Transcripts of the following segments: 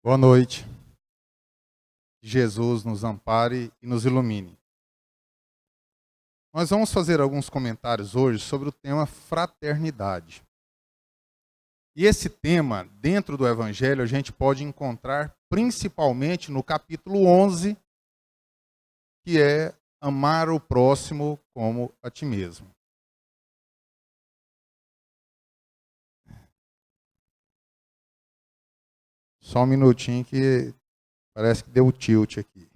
Boa noite. Que Jesus nos ampare e nos ilumine. Nós vamos fazer alguns comentários hoje sobre o tema fraternidade. E esse tema, dentro do Evangelho, a gente pode encontrar principalmente no capítulo 11, que é amar o próximo como a ti mesmo. Só um minutinho que parece que deu tilt aqui.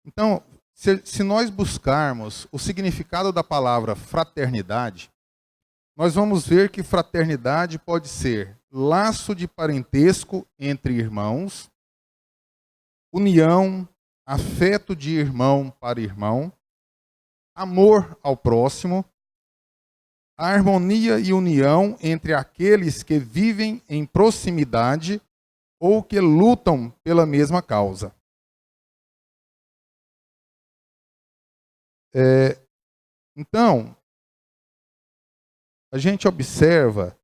Então, se nós buscarmos o significado da palavra fraternidade, nós vamos ver que fraternidade pode ser laço de parentesco entre irmãos, união, afeto de irmão para irmão, amor ao próximo, a harmonia e união entre aqueles que vivem em proximidade ou que lutam pela mesma causa. Então, a gente observa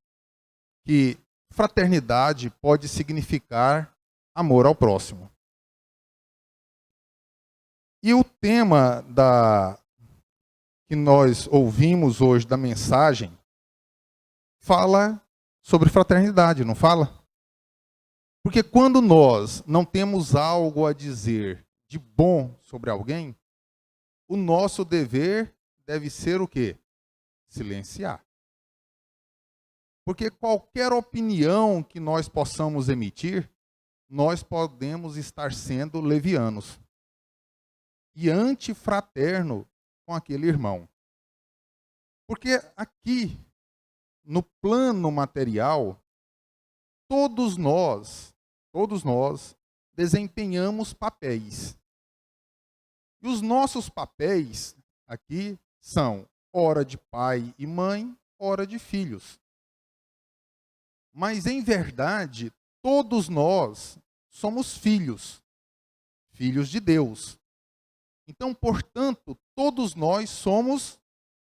que fraternidade pode significar amor ao próximo. E o tema que nós ouvimos hoje da mensagem fala sobre fraternidade, não fala? Porque quando nós não temos algo a dizer de bom sobre alguém, o nosso dever deve ser o quê? Silenciar. Porque qualquer opinião que nós possamos emitir, nós podemos estar sendo levianos e antifraterno com aquele irmão. Porque aqui, no plano material, todos nós desempenhamos papéis. E os nossos papéis aqui são ora de pai e mãe, ora de filhos. Mas, em verdade, todos nós somos filhos de Deus. Então, portanto, todos nós somos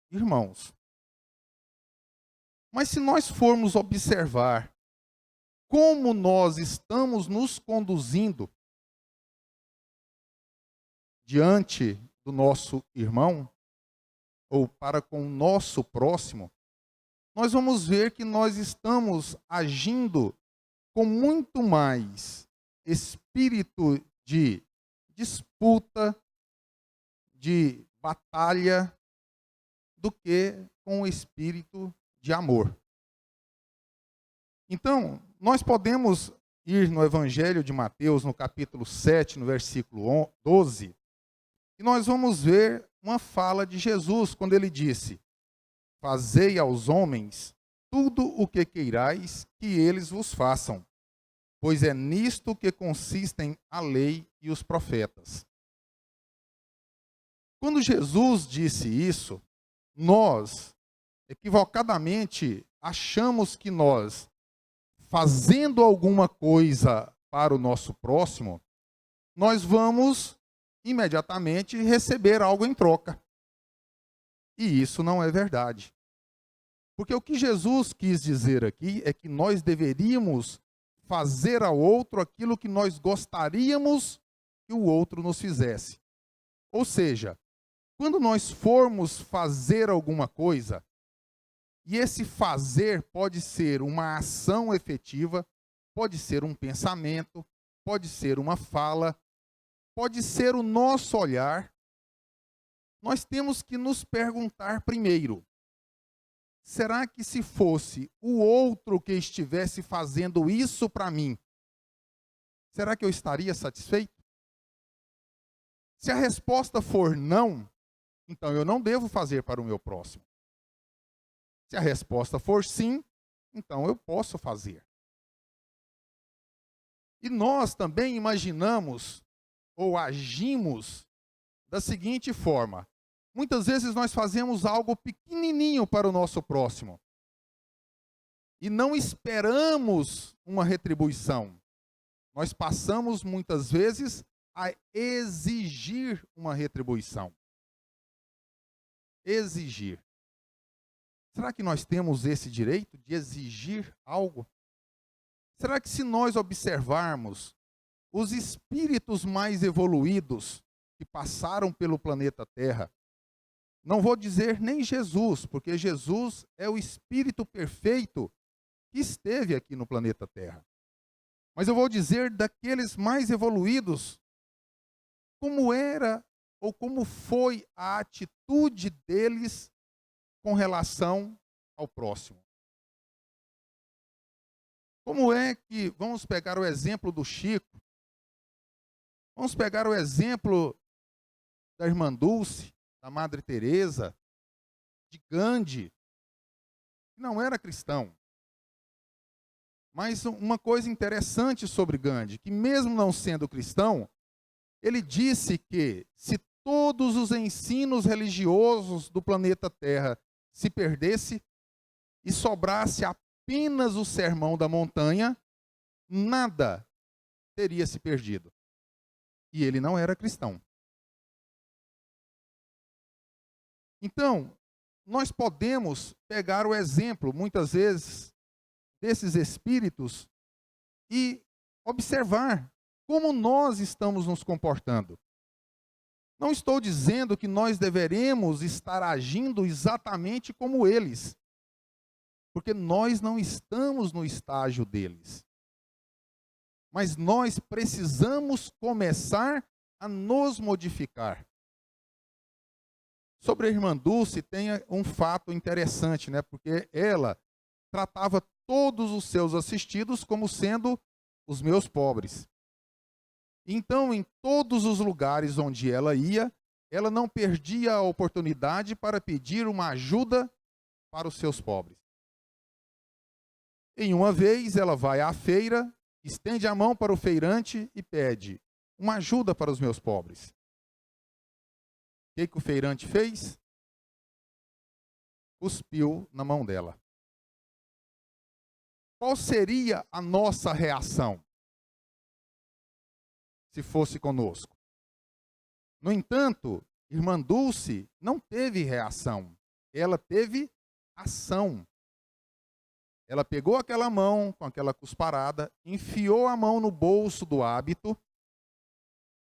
irmãos. Mas se nós formos observar como nós estamos nos conduzindo diante do nosso irmão, ou para com o nosso próximo, nós vamos ver que nós estamos agindo com muito mais espírito de disputa, de batalha, do que com o espírito de amor. Então, nós podemos ir no Evangelho de Mateus, no capítulo 7, no versículo 12, e nós vamos ver uma fala de Jesus, quando ele disse: fazei aos homens tudo o que queirais que eles vos façam, pois é nisto que consistem a lei e os profetas. Quando Jesus disse isso, nós, equivocadamente, achamos que nós, fazendo alguma coisa para o nosso próximo, nós vamos imediatamente receber algo em troca. E isso não é verdade. Porque o que Jesus quis dizer aqui é que nós deveríamos fazer ao outro aquilo que nós gostaríamos que o outro nos fizesse. Ou seja, quando nós formos fazer alguma coisa, e esse fazer pode ser uma ação efetiva, pode ser um pensamento, pode ser uma fala, pode ser o nosso olhar, nós temos que nos perguntar primeiro: será que se fosse o outro que estivesse fazendo isso para mim, será que eu estaria satisfeito? Se a resposta for não, então eu não devo fazer para o meu próximo. Se a resposta for sim, então eu posso fazer. E nós também imaginamos ou agimos da seguinte forma: muitas vezes nós fazemos algo pequenininho para o nosso próximo e não esperamos uma retribuição. Nós passamos muitas vezes a exigir uma retribuição. exigir. Será que nós temos esse direito de exigir algo? Será que se nós observarmos os espíritos mais evoluídos que passaram pelo planeta Terra, não vou dizer nem Jesus, porque Jesus é o espírito perfeito que esteve aqui no planeta Terra. Mas eu vou dizer daqueles mais evoluídos, como era ou como foi a atitude deles com relação ao próximo. Como é que, vamos pegar o exemplo do Chico, vamos pegar o exemplo da irmã Dulce, da Madre Teresa, de Gandhi, que não era cristão. Mas uma coisa interessante sobre Gandhi, que mesmo não sendo cristão, ele disse que se todos os ensinos religiosos do planeta Terra se perdesse e sobrasse apenas o Sermão da Montanha, nada teria se perdido. E ele não era cristão. Então, nós podemos pegar o exemplo, muitas vezes, desses espíritos e observar como nós estamos nos comportando. Não estou dizendo que nós deveremos estar agindo exatamente como eles, porque nós não estamos no estágio deles. Mas nós precisamos começar a nos modificar. Sobre a irmã Dulce tem um fato interessante, né? Porque ela tratava todos os seus assistidos como sendo os meus pobres. Então, em todos os lugares onde ela ia, ela não perdia a oportunidade para pedir uma ajuda para os seus pobres. Em uma vez, ela vai à feira, estende a mão para o feirante e pede uma ajuda para os meus pobres. O que o feirante fez? Cuspiu na mão dela. Qual seria a nossa reação se fosse conosco? No entanto, irmã Dulce não teve reação, ela teve ação. Ela pegou aquela mão com aquela cusparada, enfiou a mão no bolso do hábito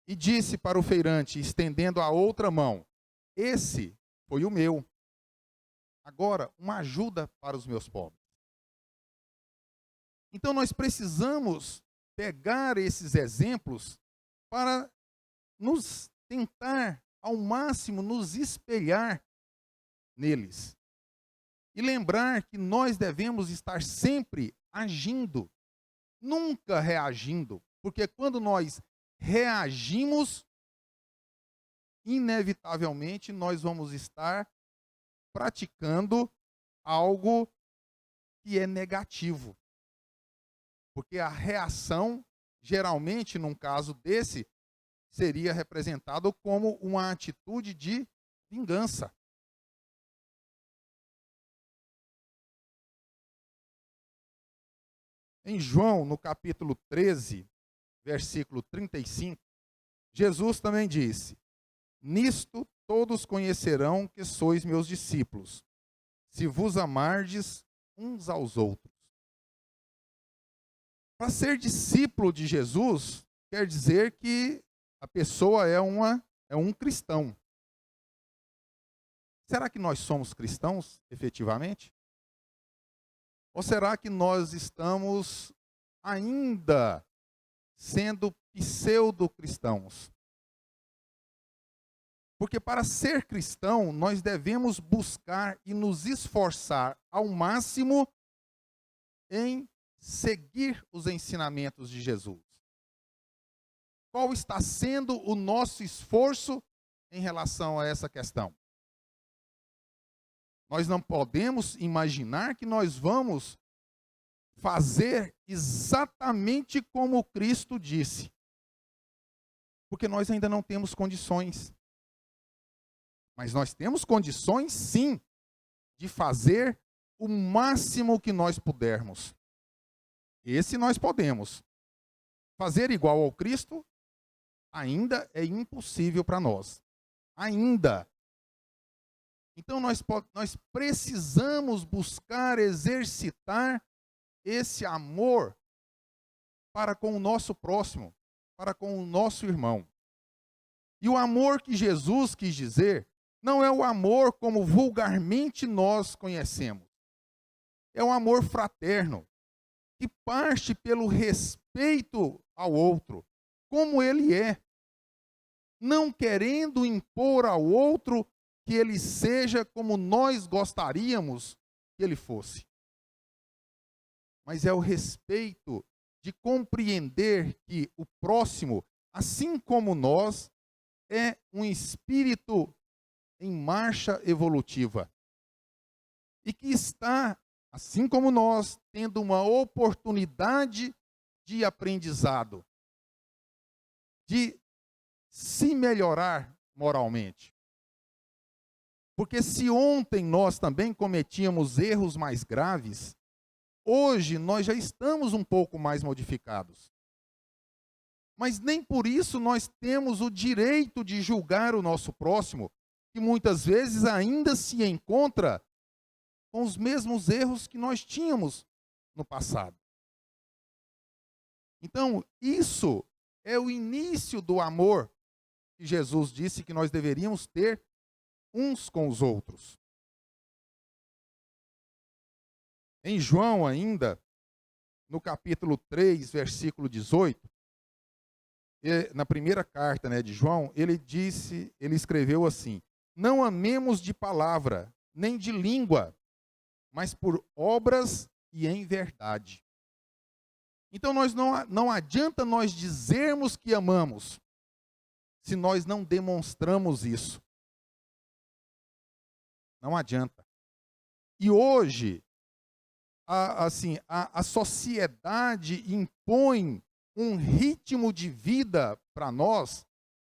e disse para o feirante, estendendo a outra mão: esse foi o meu. Agora, uma ajuda para os meus pobres. Então nós precisamos pegar esses exemplos para nos tentar, ao máximo, nos espelhar neles. E lembrar que nós devemos estar sempre agindo, nunca reagindo. Porque quando nós reagimos, inevitavelmente nós vamos estar praticando algo que é negativo. Porque a reação, geralmente, num caso desse, seria representado como uma atitude de vingança. Em João, no capítulo 13, versículo 35, Jesus também disse: nisto todos conhecerão que sois meus discípulos, se vos amardes uns aos outros. Para ser discípulo de Jesus, quer dizer que a pessoa é um cristão. Será que nós somos cristãos, efetivamente? Ou será que nós estamos ainda sendo pseudo-cristãos? Porque para ser cristão, nós devemos buscar e nos esforçar ao máximo em seguir os ensinamentos de Jesus. Qual está sendo o nosso esforço em relação a essa questão? Nós não podemos imaginar que nós vamos fazer exatamente como Cristo disse, porque nós ainda não temos condições. Mas nós temos condições, sim, de fazer o máximo que nós pudermos. Esse nós podemos. Fazer igual ao Cristo ainda é impossível para nós. Ainda. Então nós precisamos buscar exercitar esse amor para com o nosso próximo, para com o nosso irmão. E o amor que Jesus quis dizer não é o amor como vulgarmente nós conhecemos. É um amor fraterno, que parte pelo respeito ao outro, como ele é, não querendo impor ao outro que ele seja como nós gostaríamos que ele fosse. Mas é o respeito de compreender que o próximo, assim como nós, é um espírito em marcha evolutiva e que está, assim como nós, tendo uma oportunidade de aprendizado, de se melhorar moralmente. Porque se ontem nós também cometíamos erros mais graves, hoje nós já estamos um pouco mais modificados. Mas nem por isso nós temos o direito de julgar o nosso próximo, que muitas vezes ainda se encontra com os mesmos erros que nós tínhamos no passado. Então, isso é o início do amor que Jesus disse que nós deveríamos ter uns com os outros. Em João ainda, no capítulo 3, versículo 18, na primeira carta, de João, ele escreveu assim: não amemos de palavra, nem de língua, mas por obras e em verdade. Então não adianta nós dizermos que amamos, se nós não demonstramos isso. Não adianta. E hoje, a sociedade impõe um ritmo de vida para nós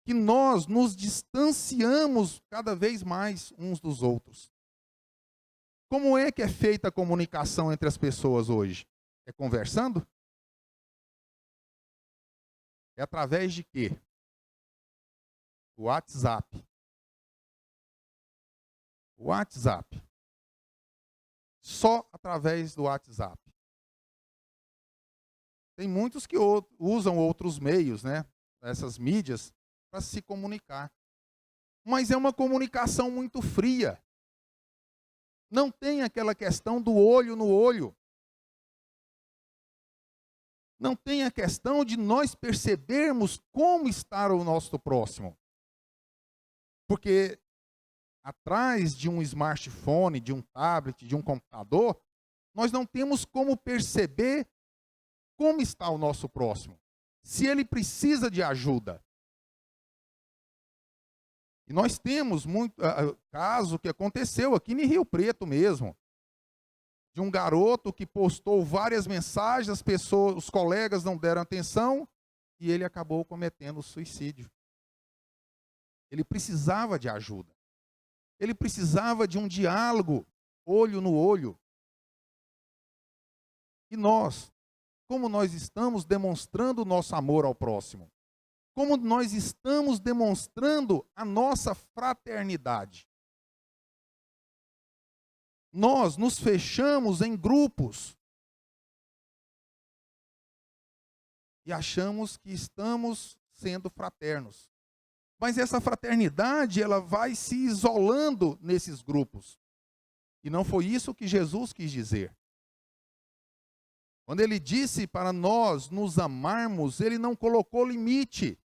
que nós nos distanciamos cada vez mais uns dos outros. Como é que é feita a comunicação entre as pessoas hoje? É conversando? É através de quê? O WhatsApp. WhatsApp. Só através do WhatsApp. Tem muitos que usam outros meios, essas mídias, para se comunicar. Mas é uma comunicação muito fria. Não tem aquela questão do olho no olho. Não tem a questão de nós percebermos como está o nosso próximo. Porque atrás de um smartphone, de um tablet, de um computador, nós não temos como perceber como está o nosso próximo, se ele precisa de ajuda. E nós temos muito caso que aconteceu aqui em Rio Preto mesmo, de um garoto que postou várias mensagens, os colegas não deram atenção e ele acabou cometendo suicídio. Ele precisava de ajuda. Ele precisava de um diálogo, olho no olho. E nós, como nós estamos demonstrando o nosso amor ao próximo? Como nós estamos demonstrando a nossa fraternidade? Nós nos fechamos em grupos e achamos que estamos sendo fraternos. Mas essa fraternidade, ela vai se isolando nesses grupos. E não foi isso que Jesus quis dizer. Quando ele disse para nós nos amarmos, ele não colocou limite.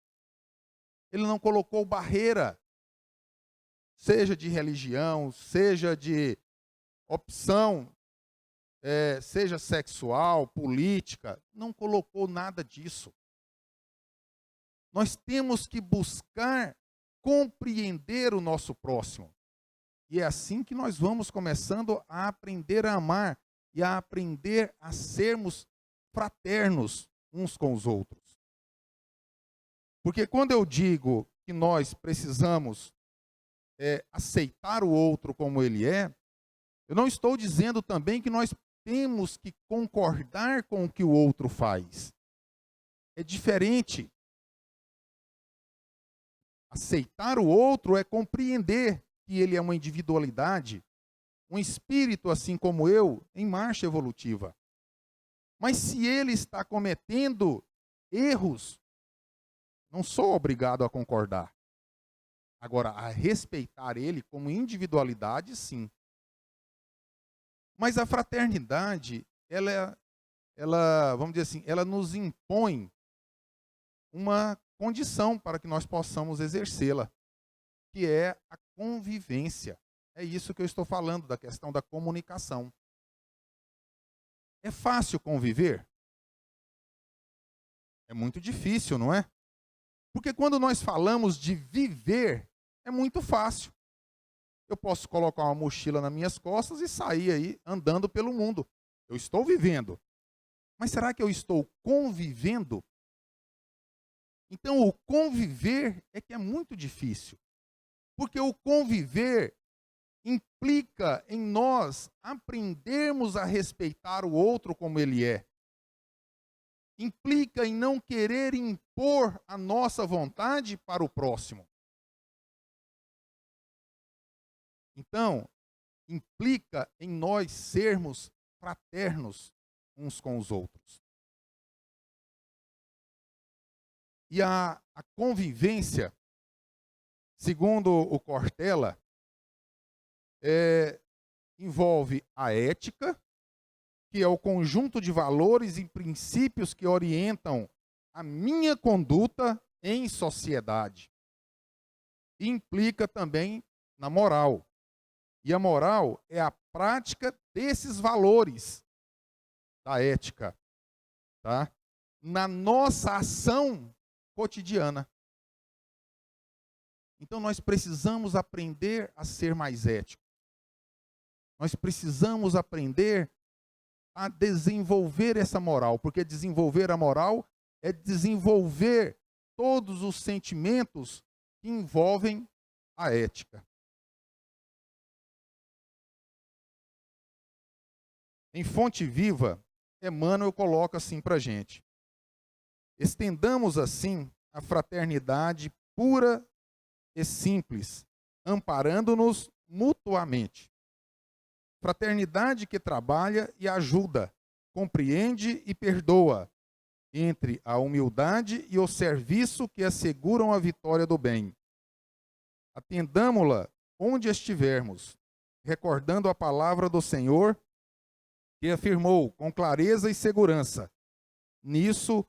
Ele não colocou barreira. Seja de religião, seja de opção, seja sexual, política. Não colocou nada disso. Nós temos que buscar compreender o nosso próximo. E é assim que nós vamos começando a aprender a amar e a aprender a sermos fraternos uns com os outros. Porque quando eu digo que nós precisamos aceitar o outro como ele é, eu não estou dizendo também que nós temos que concordar com o que o outro faz. É diferente. Aceitar o outro é compreender que ele é uma individualidade, um espírito assim como eu, em marcha evolutiva. Mas se ele está cometendo erros, não sou obrigado a concordar. Agora, a respeitar ele como individualidade, sim. Mas a fraternidade, vamos dizer assim, ela nos impõe uma condição para que nós possamos exercê-la, que é a convivência. É isso que eu estou falando, da questão da comunicação. É fácil conviver? É muito difícil, não é? Porque quando nós falamos de viver, é muito fácil. Eu posso colocar uma mochila nas minhas costas e sair aí andando pelo mundo. Eu estou vivendo. Mas será que eu estou convivendo? Então, o conviver é que é muito difícil. Porque o conviver implica em nós aprendermos a respeitar o outro como ele é. Implica em não querer impor a nossa vontade para o próximo. Então, implica em nós sermos fraternos uns com os outros. E a convivência, segundo o Cortella, envolve a ética, que é o conjunto de valores e princípios que orientam a minha conduta em sociedade. E implica também na moral. E a moral é a prática desses valores da ética, tá? Na nossa ação cotidiana. Então nós precisamos aprender a ser mais éticos. Nós precisamos aprender a desenvolver essa moral, porque desenvolver a moral é desenvolver todos os sentimentos que envolvem a ética. Em Fonte Viva, Emmanuel coloca assim para a gente: estendamos assim a fraternidade pura e simples, amparando-nos mutuamente. Fraternidade que trabalha e ajuda, compreende e perdoa, entre a humildade e o serviço que asseguram a vitória do bem. Atendamo-la onde estivermos, recordando a palavra do Senhor, que afirmou com clareza e segurança: nisso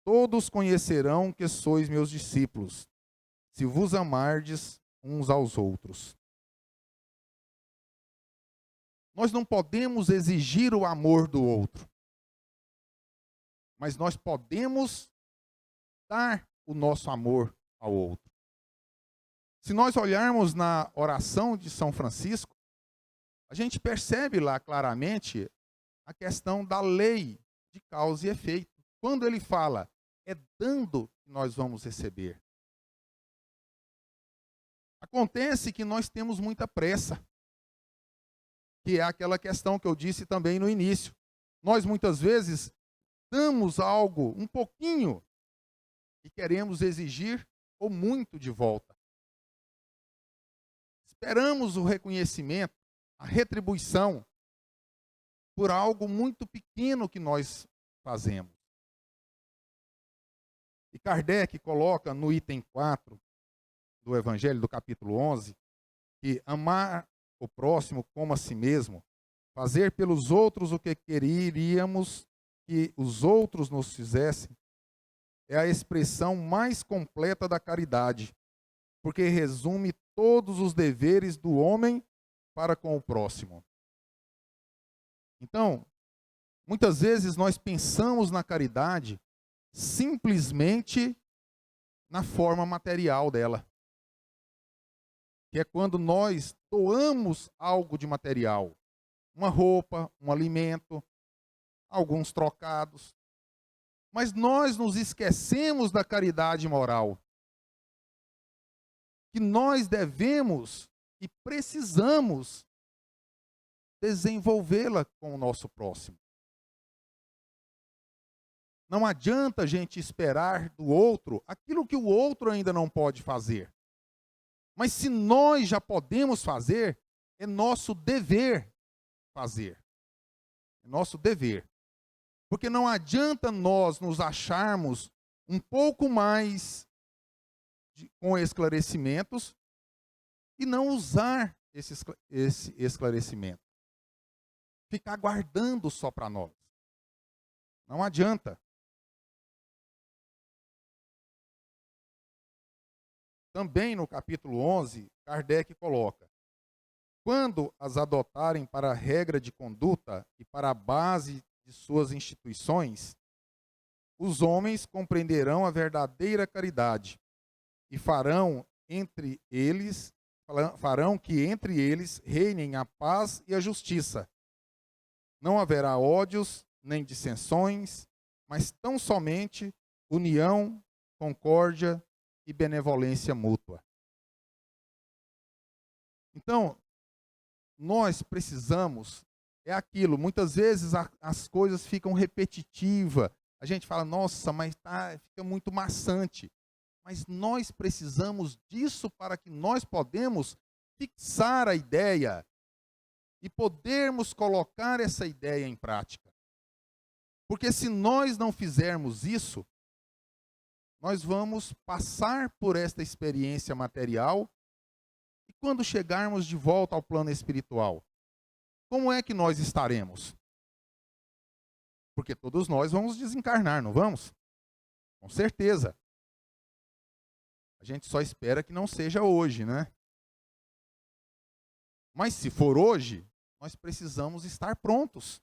todos conhecerão que sois meus discípulos, se vos amardes uns aos outros. Nós não podemos exigir o amor do outro, mas nós podemos dar o nosso amor ao outro. Se nós olharmos na oração de São Francisco, a gente percebe lá claramente a questão da lei de causa e efeito. Quando ele fala, é dando que nós vamos receber. Acontece que nós temos muita pressa, que é aquela questão que eu disse também no início. Nós muitas vezes damos algo um pouquinho e queremos exigir ou muito de volta. Esperamos o reconhecimento, a retribuição por algo muito pequeno que nós fazemos. E Kardec coloca no item 4 do Evangelho, do capítulo 11, que amar o próximo como a si mesmo, fazer pelos outros o que queríamos que os outros nos fizessem, é a expressão mais completa da caridade, porque resume todos os deveres do homem para com o próximo. Então, muitas vezes nós pensamos na caridade simplesmente na forma material dela, que é quando nós doamos algo de material, uma roupa, um alimento, alguns trocados. Mas nós nos esquecemos da caridade moral, que nós devemos e precisamos desenvolvê-la com o nosso próximo. Não adianta a gente esperar do outro aquilo que o outro ainda não pode fazer. Mas se nós já podemos fazer, é nosso dever fazer. É nosso dever. Porque não adianta nós nos acharmos um pouco mais com esclarecimentos e não usar esse esclarecimento. Ficar guardando só para nós. Não adianta. Também no capítulo 11, Kardec coloca: quando as adotarem para a regra de conduta e para a base de suas instituições, os homens compreenderão a verdadeira caridade e farão que entre eles reinem a paz e a justiça. Não haverá ódios nem dissensões, mas tão somente união, concórdia e benevolência mútua. Então, nós precisamos, é aquilo, muitas vezes as coisas ficam repetitivas, a gente fala, nossa, mas fica muito maçante. Mas nós precisamos disso para que nós podemos fixar a ideia e podermos colocar essa ideia em prática. Porque se nós não fizermos isso, nós vamos passar por esta experiência material e quando chegarmos de volta ao plano espiritual, como é que nós estaremos? Porque todos nós vamos desencarnar, não vamos? Com certeza. A gente só espera que não seja hoje, né? Mas se for hoje, nós precisamos estar prontos.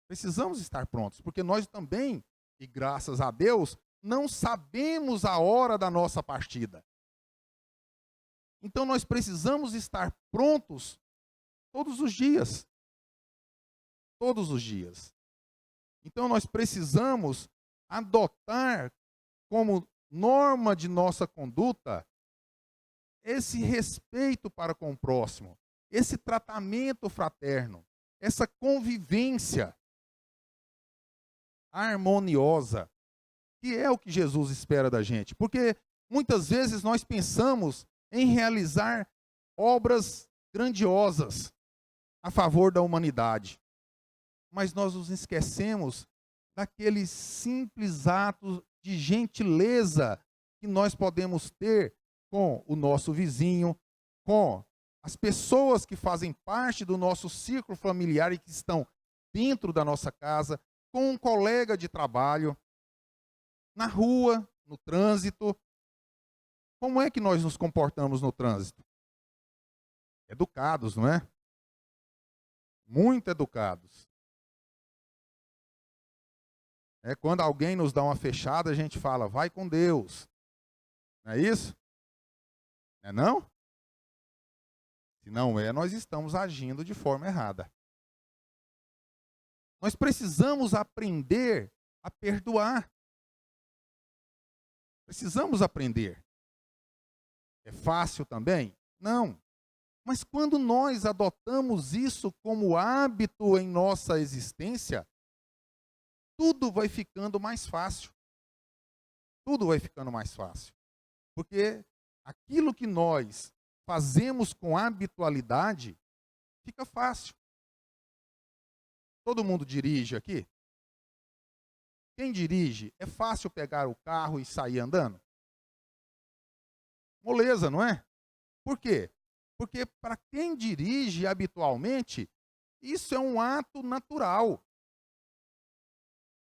Precisamos estar prontos, porque nós também, e graças a Deus, não sabemos a hora da nossa partida. Então nós precisamos estar prontos todos os dias. Todos os dias. Então nós precisamos adotar como norma de nossa conduta esse respeito para com o próximo, esse tratamento fraterno, essa convivência harmoniosa, que é o que Jesus espera da gente. Porque muitas vezes nós pensamos em realizar obras grandiosas a favor da humanidade, mas nós nos esquecemos daqueles simples atos de gentileza que nós podemos ter com o nosso vizinho, com as pessoas que fazem parte do nosso círculo familiar e que estão dentro da nossa casa, com um colega de trabalho, na rua, no trânsito. Como é que nós nos comportamos no trânsito? Educados, não é? Muito educados. Quando alguém nos dá uma fechada, a gente fala, vai com Deus. Não é isso? Não é não? Se não é, nós estamos agindo de forma errada. Nós precisamos aprender a perdoar. Precisamos aprender. É fácil também? Não. Mas quando nós adotamos isso como hábito em nossa existência, tudo vai ficando mais fácil. Tudo vai ficando mais fácil. Porque aquilo que nós fazemos com habitualidade, fica fácil. Todo mundo dirige aqui? Quem dirige, é fácil pegar o carro e sair andando? Moleza, não é? Por quê? Porque para quem dirige habitualmente, isso é um ato natural.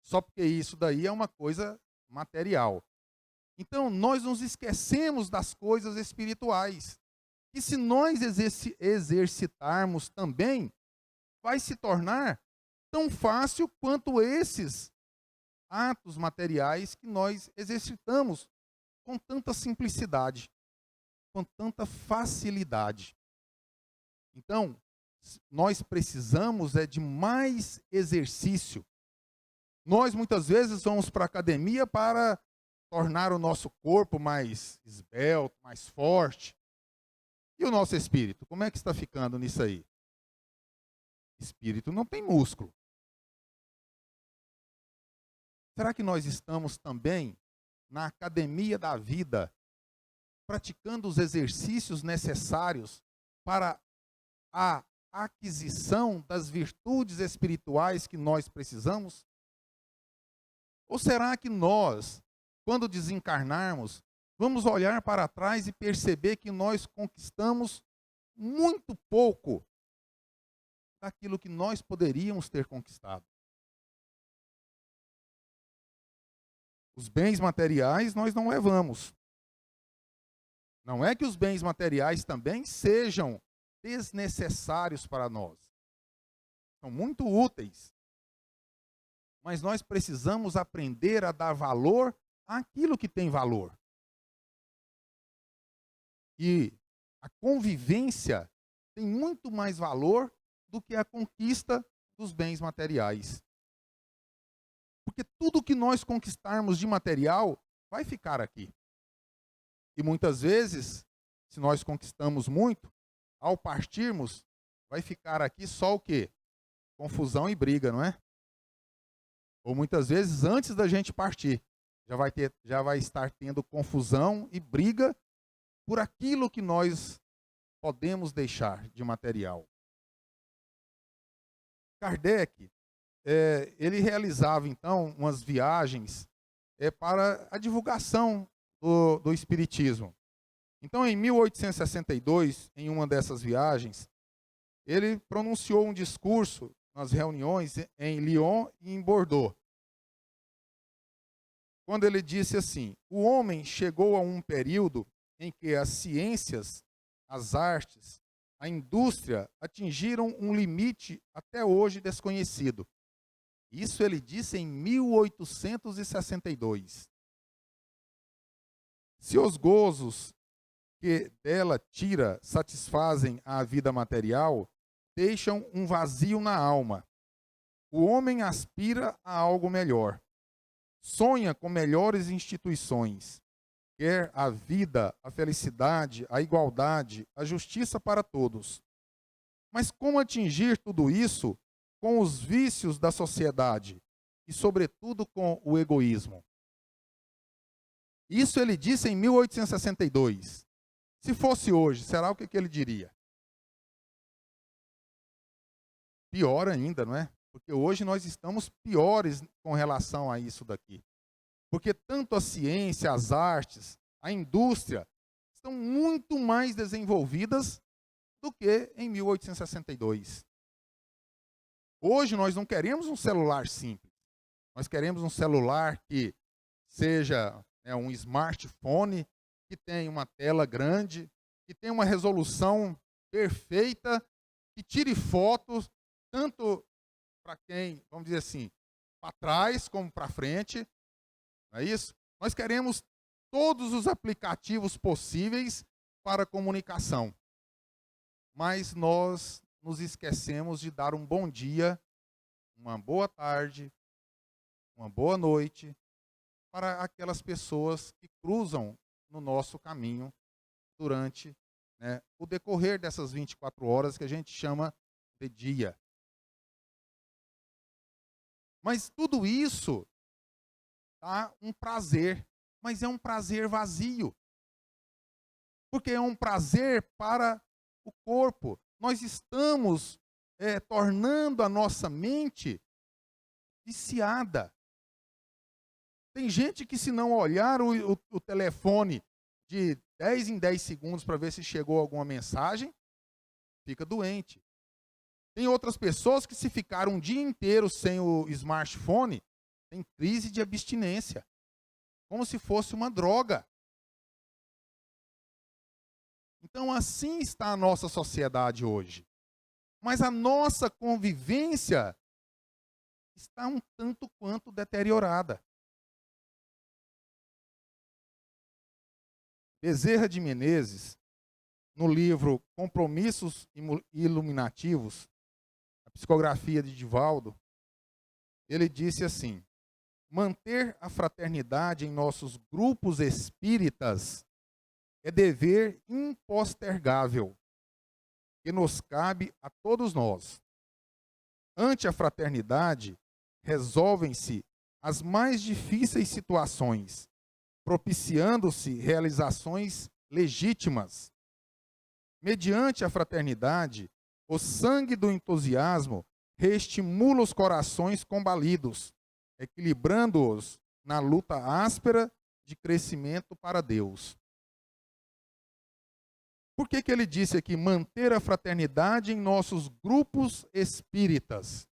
Só porque isso daí é uma coisa material. Então, nós nos esquecemos das coisas espirituais. E se nós exercitarmos também, vai se tornar tão fácil quanto esses atos materiais que nós exercitamos com tanta simplicidade, com tanta facilidade. Então, nós precisamos de mais exercício. Nós muitas vezes vamos para a academia para tornar o nosso corpo mais esbelto, mais forte. E o nosso espírito, como é que está ficando nisso aí? Espírito não tem músculo. Será que nós estamos também na academia da vida, praticando os exercícios necessários para a aquisição das virtudes espirituais que nós precisamos? Ou será que nós, quando desencarnarmos, vamos olhar para trás e perceber que nós conquistamos muito pouco daquilo que nós poderíamos ter conquistado? Os bens materiais nós não levamos. Não é que os bens materiais também sejam desnecessários para nós. São muito úteis. Mas nós precisamos aprender a dar valor àquilo que tem valor. E a convivência tem muito mais valor do que a conquista dos bens materiais. Porque tudo que nós conquistarmos de material vai ficar aqui. E muitas vezes, se nós conquistamos muito, ao partirmos, vai ficar aqui só o quê? Confusão e briga, não é? Ou muitas vezes, antes da gente partir, já vai estar tendo confusão e briga por aquilo que nós podemos deixar de material. Kardec, ele realizava, então, umas viagens para a divulgação do Espiritismo. Então, em 1862, em uma dessas viagens, ele pronunciou um discurso nas reuniões em Lyon e em Bordeaux, quando ele disse assim: o homem chegou a um período em que as ciências, as artes, a indústria atingiram um limite até hoje desconhecido. Isso ele disse em 1862. Se os gozos que dela tira satisfazem a vida material, deixam um vazio na alma. O homem aspira a algo melhor. Sonha com melhores instituições. Quer a vida, a felicidade, a igualdade, a justiça para todos. Mas como atingir tudo isso com os vícios da sociedade e, sobretudo, com o egoísmo? Isso ele disse em 1862. Se fosse hoje, será o que ele diria? Pior ainda, não é? Porque hoje nós estamos piores com relação a isso daqui. Porque tanto a ciência, as artes, a indústria estão muito mais desenvolvidas do que em 1862. Hoje nós não queremos um celular simples. Nós queremos um celular que seja um smartphone, que tenha uma tela grande, que tenha uma resolução perfeita, que tire fotos, tanto para quem, vamos dizer assim, para trás como para frente. Não é isso? Nós queremos todos os aplicativos possíveis para comunicação. Mas nós nos esquecemos de dar um bom dia, uma boa tarde, uma boa noite para aquelas pessoas que cruzam no nosso caminho durante o decorrer dessas 24 horas que a gente chama de dia. Mas tudo isso dá um prazer, mas é um prazer vazio. Porque é um prazer para o corpo. Nós estamos tornando a nossa mente viciada. Tem gente que, se não olhar o telefone de 10 em 10 segundos para ver se chegou alguma mensagem, fica doente. Tem outras pessoas que, se ficar um dia inteiro sem o smartphone, tem crise de abstinência, como se fosse uma droga. Então, assim está a nossa sociedade hoje. Mas a nossa convivência está um tanto quanto deteriorada. Bezerra de Menezes, no livro Compromissos Iluminativos, a psicografia de Divaldo, ele disse assim: manter a fraternidade em nossos grupos espíritas é dever impostergável, que nos cabe a todos nós. Ante a fraternidade, resolvem-se as mais difíceis situações, propiciando-se realizações legítimas. Mediante a fraternidade, o sangue do entusiasmo reestimula os corações combalidos, equilibrando-os na luta áspera de crescimento para Deus. Por que ele disse aqui manter a fraternidade em nossos grupos espíritas?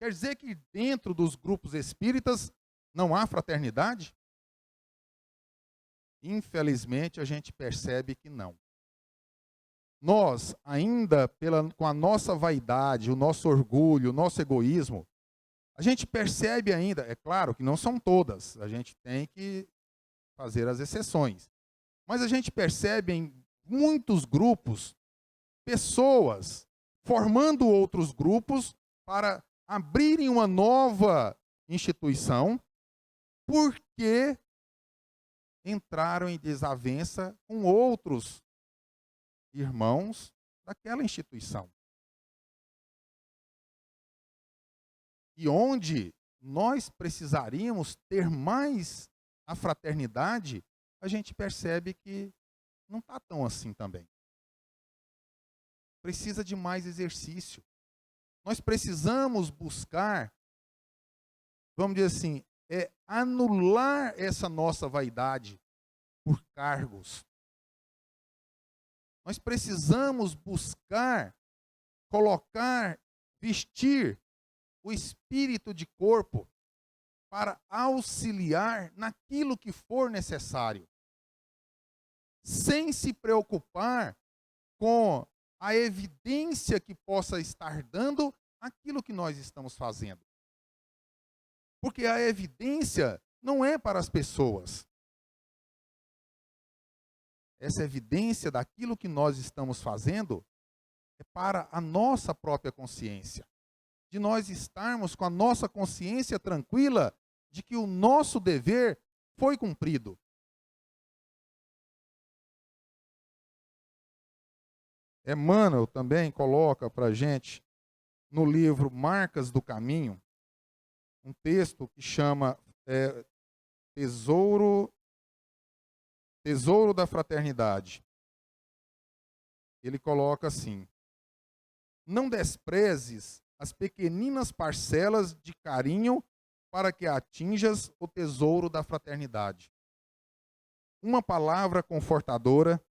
Quer dizer que dentro dos grupos espíritas não há fraternidade? Infelizmente, a gente percebe que não. Nós, ainda com a nossa vaidade, o nosso orgulho, o nosso egoísmo, a gente percebe ainda, é claro que não são todas, a gente tem que fazer as exceções, mas a gente percebe em muitos grupos, pessoas formando outros grupos para abrirem uma nova instituição, porque entraram em desavença com outros irmãos daquela instituição. E onde nós precisaríamos ter mais a fraternidade, a gente percebe que não está tão assim também. Precisa de mais exercício. Nós precisamos buscar, vamos dizer assim, anular essa nossa vaidade por cargos. Nós precisamos buscar, colocar, vestir o espírito de corpo para auxiliar naquilo que for necessário, sem se preocupar com a evidência que possa estar dando aquilo que nós estamos fazendo. Porque a evidência não é para as pessoas. Essa evidência daquilo que nós estamos fazendo é para a nossa própria consciência. De nós estarmos com a nossa consciência tranquila de que o nosso dever foi cumprido. Emmanuel também coloca para a gente, no livro Marcas do Caminho, um texto que chama Tesouro da Fraternidade. Ele coloca assim: não desprezes as pequeninas parcelas de carinho para que atinjas o tesouro da fraternidade. Uma palavra confortadora,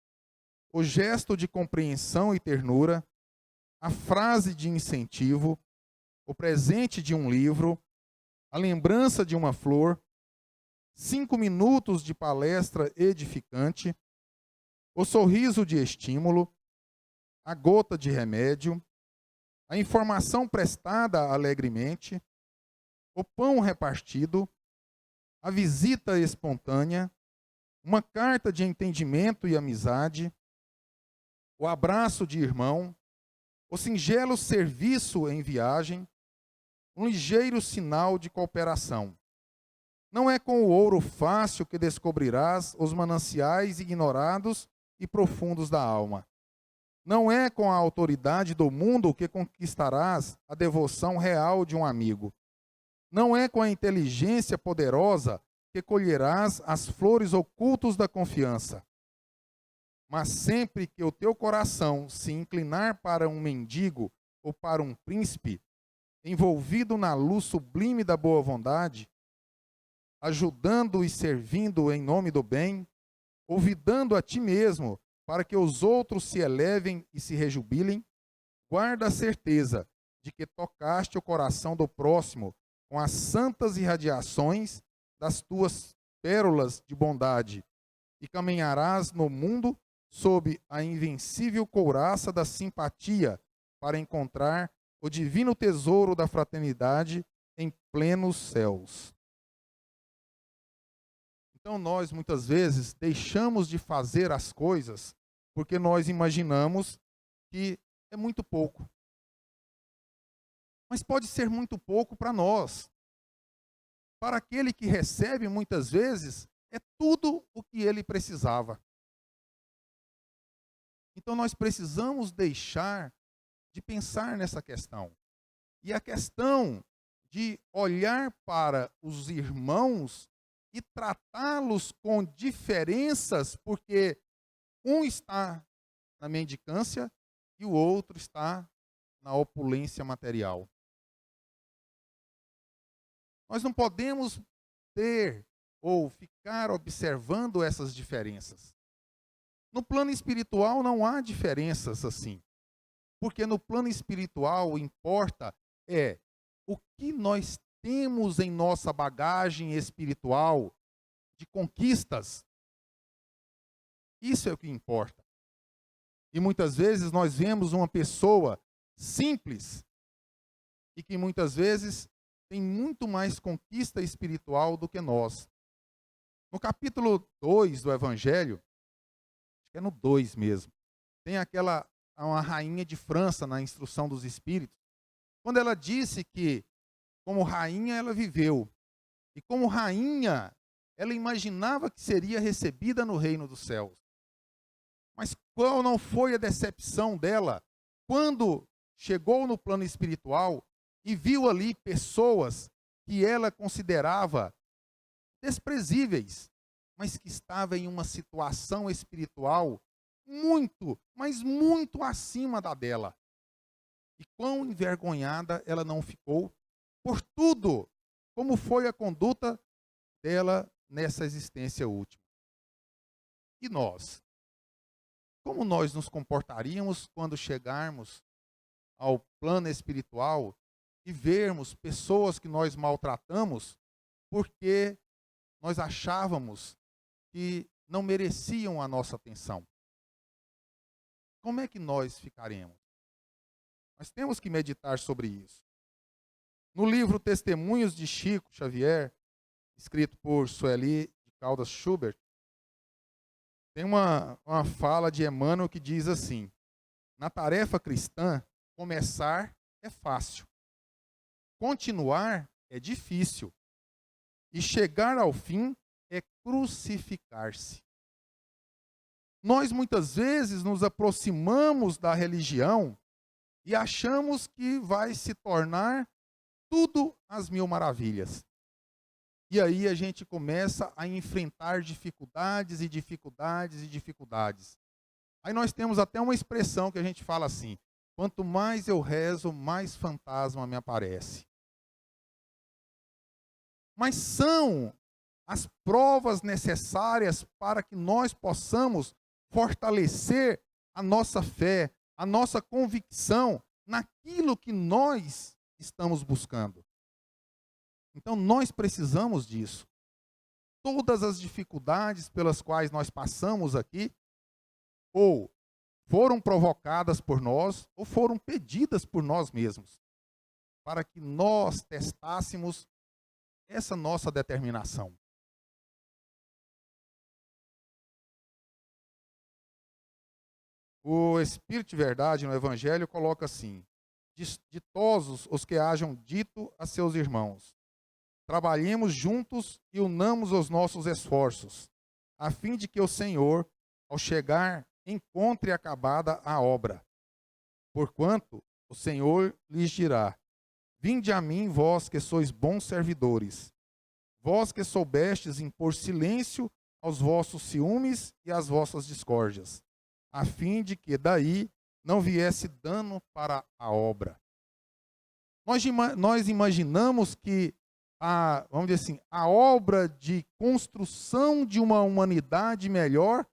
o gesto de compreensão e ternura, a frase de incentivo, o presente de um livro, a lembrança de uma flor, 5 minutos de palestra edificante, o sorriso de estímulo, a gota de remédio, a informação prestada alegremente, o pão repartido, a visita espontânea, uma carta de entendimento e amizade, o abraço de irmão, o singelo serviço em viagem, um ligeiro sinal de cooperação. Não é com o ouro fácil que descobrirás os mananciais ignorados e profundos da alma. Não é com a autoridade do mundo que conquistarás a devoção real de um amigo. Não é com a inteligência poderosa que colherás as flores ocultas da confiança. Mas sempre que o teu coração se inclinar para um mendigo ou para um príncipe, envolvido na luz sublime da boa vontade, ajudando e servindo em nome do bem, olvidando a ti mesmo para que os outros se elevem e se rejubilem, guarda a certeza de que tocaste o coração do próximo com as santas irradiações das tuas pérolas de bondade e caminharás no mundo sob a invencível couraça da simpatia para encontrar o divino tesouro da fraternidade em plenos céus. Então nós muitas vezes deixamos de fazer as coisas porque nós imaginamos que é muito pouco. Mas pode ser muito pouco para nós. Para aquele que recebe muitas vezes é tudo o que ele precisava. Então nós precisamos deixar de pensar nessa questão. E a questão de olhar para os irmãos e tratá-los com diferenças, porque Um está na mendicância e o outro está na opulência material. Nós não podemos ter ou ficar observando essas diferenças. No plano espiritual não há diferenças assim. Porque no plano espiritual o importa é o que nós temos em nossa bagagem espiritual de conquistas. Isso é o que importa. E muitas vezes nós vemos uma pessoa simples e que muitas vezes tem muito mais conquista espiritual do que nós. No capítulo 2 do Evangelho, acho que é no 2 mesmo, tem uma rainha de França na Instrução dos Espíritos, quando ela disse que, como rainha, ela viveu. E como rainha, ela imaginava que seria recebida no reino dos céus. Mas qual não foi a decepção dela quando chegou no plano espiritual e viu ali pessoas que ela considerava desprezíveis, mas que estava em uma situação espiritual muito, mas muito acima da dela. E quão envergonhada ela não ficou por tudo, como foi a conduta dela nessa existência última. E nós? Como nós nos comportaríamos quando chegarmos ao plano espiritual e vermos pessoas que nós maltratamos porque nós achávamos que não mereciam a nossa atenção? Como é que nós ficaremos? Nós temos que meditar sobre isso. No livro Testemunhos de Chico Xavier, escrito por Sueli de Caldas Schubert, tem uma fala de Emmanuel que diz assim: na tarefa cristã, começar é fácil, continuar é difícil, e chegar ao fim é crucificar-se. Nós muitas vezes nos aproximamos da religião e achamos que vai se tornar tudo às mil maravilhas. E aí a gente começa a enfrentar dificuldades e dificuldades e dificuldades. Aí nós temos até uma expressão que a gente fala assim: quanto mais eu rezo, mais fantasma me aparece. Mas são as provas necessárias para que nós possamos fortalecer a nossa fé, a nossa convicção naquilo que nós estamos buscando. Então nós precisamos disso. Todas as dificuldades pelas quais nós passamos aqui, ou foram provocadas por nós, ou foram pedidas por nós mesmos, para que nós testássemos essa nossa determinação. O Espírito de Verdade no Evangelho coloca assim: ditosos os que hajam dito a seus irmãos, trabalhemos juntos e unamos os nossos esforços, a fim de que o Senhor, ao chegar, encontre acabada a obra. Porquanto o Senhor lhes dirá: vinde a mim, vós que sois bons servidores, vós que soubestes impor silêncio aos vossos ciúmes e às vossas discórdias, a fim de que daí não viesse dano para a obra. Nós imaginamos que vamos dizer assim, a obra de construção de uma humanidade melhor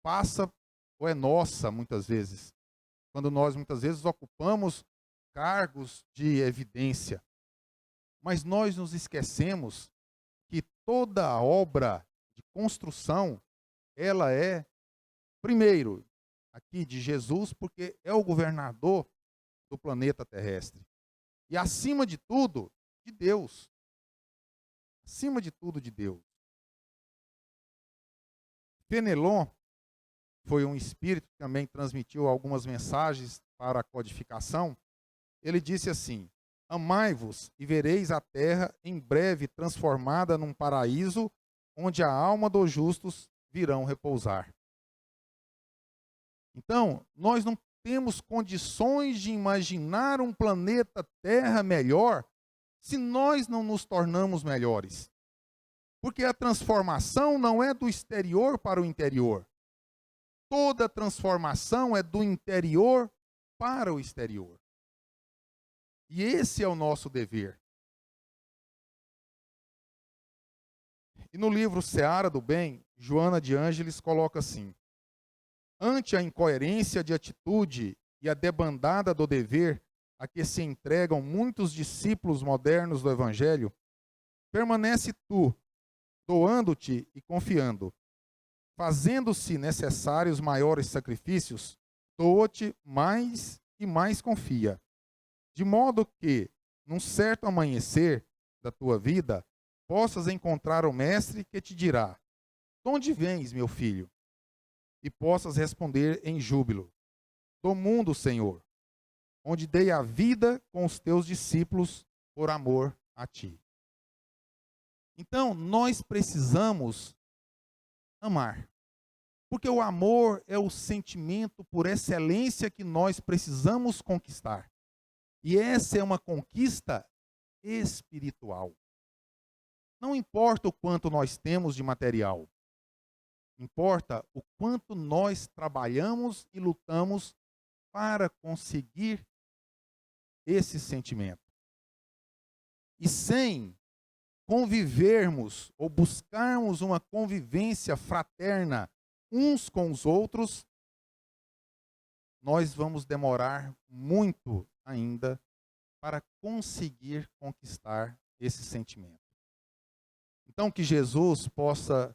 passa ou é nossa muitas vezes, quando nós muitas vezes ocupamos cargos de evidência. Mas nós nos esquecemos que toda a obra de construção, ela é, primeiro, aqui de Jesus, porque é o governador do planeta terrestre. E acima de tudo, de Deus. Acima de tudo, de Deus. Fenelon foi um espírito que também transmitiu algumas mensagens para a codificação. Ele disse assim: amai-vos e vereis a terra em breve transformada num paraíso, onde a alma dos justos virão repousar. Então, nós não temos condições de imaginar um planeta Terra melhor se nós não nos tornamos melhores. Porque a transformação não é do exterior para o interior. toda transformação é do interior para o exterior. E esse é o nosso dever. E no livro Seara do Bem, Joana de Ângeles coloca assim: ante a incoerência de atitude e a debandada do dever a que se entregam muitos discípulos modernos do Evangelho, permanece tu, doando-te e confiando. Fazendo-se necessários maiores sacrifícios, doa-te mais e mais confia. De modo que, num certo amanhecer da tua vida, possas encontrar o Mestre que te dirá: de onde vens, meu filho? E possas responder em júbilo: do mundo, Senhor, onde dei a vida com os teus discípulos por amor a ti. Então, nós precisamos amar. Porque o amor é o sentimento por excelência que nós precisamos conquistar. E essa é uma conquista espiritual. Não importa o quanto nós temos de material. Importa o quanto nós trabalhamos e lutamos para conseguir esse sentimento. E sem convivermos ou buscarmos uma convivência fraterna uns com os outros, nós vamos demorar muito ainda para conseguir conquistar esse sentimento. Então, que Jesus possa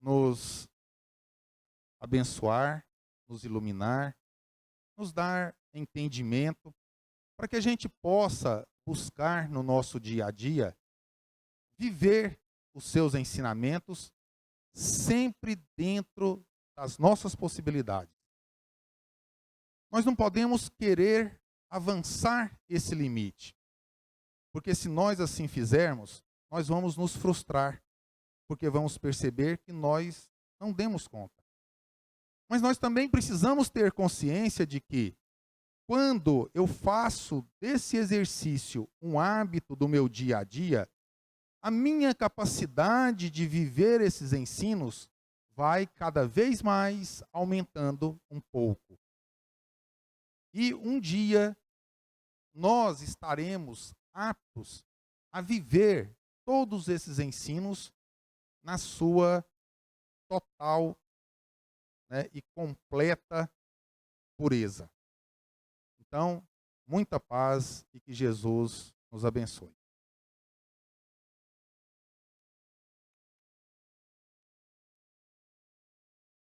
nos abençoar, nos iluminar, nos dar entendimento, para que a gente possa buscar no nosso dia a dia viver os seus ensinamentos sempre dentro das nossas possibilidades. Nós não podemos querer avançar esse limite, porque se nós assim fizermos, nós vamos nos frustrar, porque vamos perceber que nós não demos conta. Mas nós também precisamos ter consciência de que, quando eu faço desse exercício um hábito do meu dia a dia, a minha capacidade de viver esses ensinos vai cada vez mais aumentando um pouco. E um dia nós estaremos aptos a viver todos esses ensinos na sua total, e completa pureza. Então, muita paz e que Jesus nos abençoe.